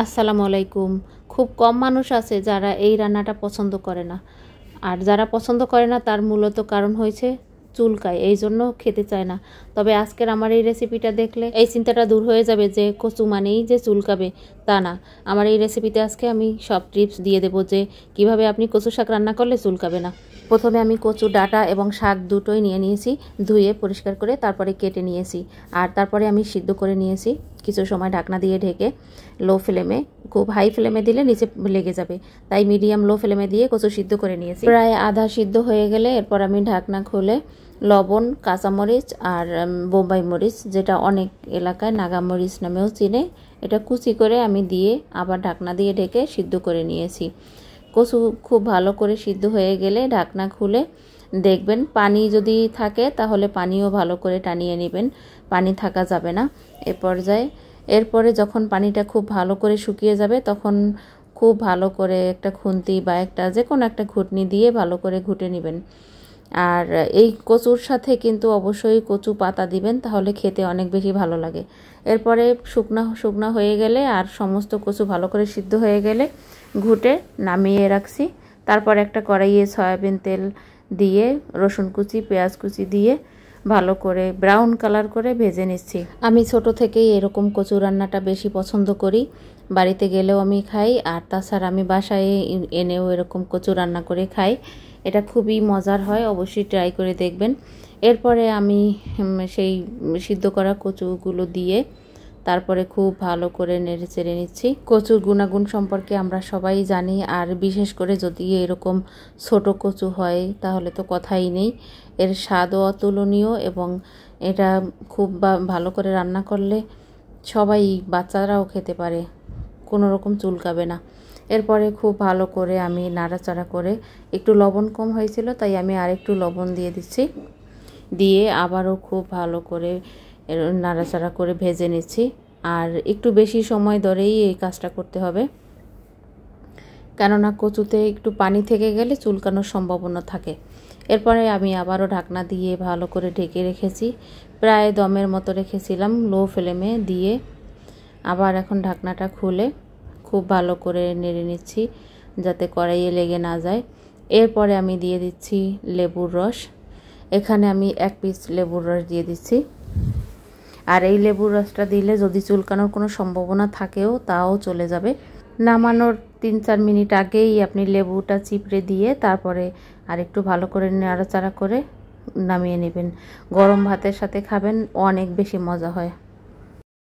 আসসালামু আলাইকুম। খুব কম মানুষ আছে যারা এই রান্নাটা পছন্দ করে না। আর যারা পছন্দ করে না তার মূলত কারণ হয়েছে চুলকায়, এই জন্য খেতে চায় না। তবে আজকের আমার এই রেসিপিটা দেখলে এই চিন্তাটা দূর হয়ে যাবে যে কচু মানেই যে চুলকাবে, তা না। আমার এই রেসিপিতে আজকে আমি সব টিপস দিয়ে দেবো যে কিভাবে আপনি কচু শাক রান্না করলে চুলকাবে না। প্রথমে আমি কচু ডাঁটা এবং শাক দুটোই নিয়ে নিয়েছি, ধুয়ে পরিষ্কার করে তারপরে কেটে নিয়েছি। আর তারপরে আমি সিদ্ধ করে নিয়েছি কিছু সময় ঢাকনা দিয়ে ঢেকে। লো ফ্লেমে, খুব হাই ফ্লেমে দিলে নিচে লেগে যাবে, তাই মিডিয়াম লো ফ্লেমে দিয়ে কচু সিদ্ধ করে নিয়েছি। প্রায় আধা সিদ্ধ হয়ে গেলে এরপর আমি ঢাকনা খুলে লবণ, কাঁচামরিচ আর বোম্বাই মরিচ, যেটা অনেক এলাকায় নাগামরিচ নামেও চিনে, এটা কুচি করে আমি দিয়ে আবার ঢাকনা দিয়ে ঢেকে সিদ্ধ করে নিয়েছি। কচু খুব ভালো করে সিদ্ধ হয়ে গেলে ঢাকনা খুলে দেখবেন পানি যদি থাকে তাহলে পানিও ভালো করে টানিয়ে নেবেন, পানি থাকা যাবে না এ পর্যায়ে। এরপরে যখন পানিটা খুব ভালো করে শুকিয়ে যাবে তখন খুব ভালো করে একটা খুন্তি বা একটা যে কোনো একটা ঘুটনি দিয়ে ভালো করে ঘুটে নেবেন। আর এই কচুর সাথে কিন্তু অবশ্যই কচু পাতা দিবেন, তাহলে খেতে অনেক বেশি ভালো লাগে। এরপরে শুকনা হয়ে গেলে আর সমস্ত কচু ভালো করে সিদ্ধ হয়ে গেলে ঘুটে নামিয়ে রাখছি। তারপর একটা কড়াইয়ে সয়াবিন তেল দিয়ে রসুন কুচি, পেঁয়াজ কুচি দিয়ে ভালো করে ব্রাউন কালার করে ভেজে নিচ্ছি। আমি ছোট থেকেই এরকম কচু রান্নাটা বেশি পছন্দ করি, বাড়িতে গেলেও আমি খাই, আর তাছাড়া আমি বাসায় এনেও এরকম কচু রান্না করে খাই। এটা খুবই মজার হয়, অবশ্যই ট্রাই করে দেখবেন। এরপরে আমি সেই সিদ্ধ করা কচুগুলো দিয়ে তারপরে খুব ভালো করে নেড়ে চেড়ে নিচ্ছি। কচুর গুণাগুণ সম্পর্কে আমরা সবাই জানি, আর বিশেষ করে যদি এরকম ছোট কচু হয় তাহলে তো কথাই নেই। এর স্বাদও অতুলনীয় এবং এটা খুব ভালো করে রান্না করলে সবাই, বাচ্চারাও খেতে পারে, কোনো রকম চুলকাবে না। এরপরে খুব ভালো করে আমি নাড়াচাড়া করে, একটু লবণ কম হয়েছিল তাই আমি আরেকটু লবণ দিয়ে দিচ্ছি, দিয়ে আবারও খুব ভালো করে নাড়াচাড়া করে ভেজে নিচ্ছি। আর একটু বেশি সময় ধরেই এই কাজটা করতে হবে, কেননা কচুতে একটু পানি থেকে গেলে চুলকানোর সম্ভাবনা থাকে। এরপরে আমি আবারও ঢাকনা দিয়ে ভালো করে ঢেকে রেখেছি, প্রায় দমের মতো রেখেছিলাম লো ফ্লেমে দিয়ে। আবার এখন ঢাকনাটা খুলে খুব ভালো করে নেড়ে নিচ্ছি যাতে কড়াইয়ে লেগে না যায়। এরপরে আমি দিয়ে দিচ্ছি লেবুর রস। এখানে আমি 1 পিস লেবুর রস দিয়ে দিচ্ছি। আর এই লেবুর রসটা দিলে যদি চুলকানোর কোনো সম্ভাবনা থাকেও তাও চলে যাবে। নামানোর 3-4 মিনিট আগেই আপনি লেবুটা চিপড়ে দিয়ে তারপরে আরেকটু ভালো করে নাড়াচাড়া করে নামিয়ে নেবেন। গরম ভাতের সাথে খাবেন, অনেক বেশি মজা হয়।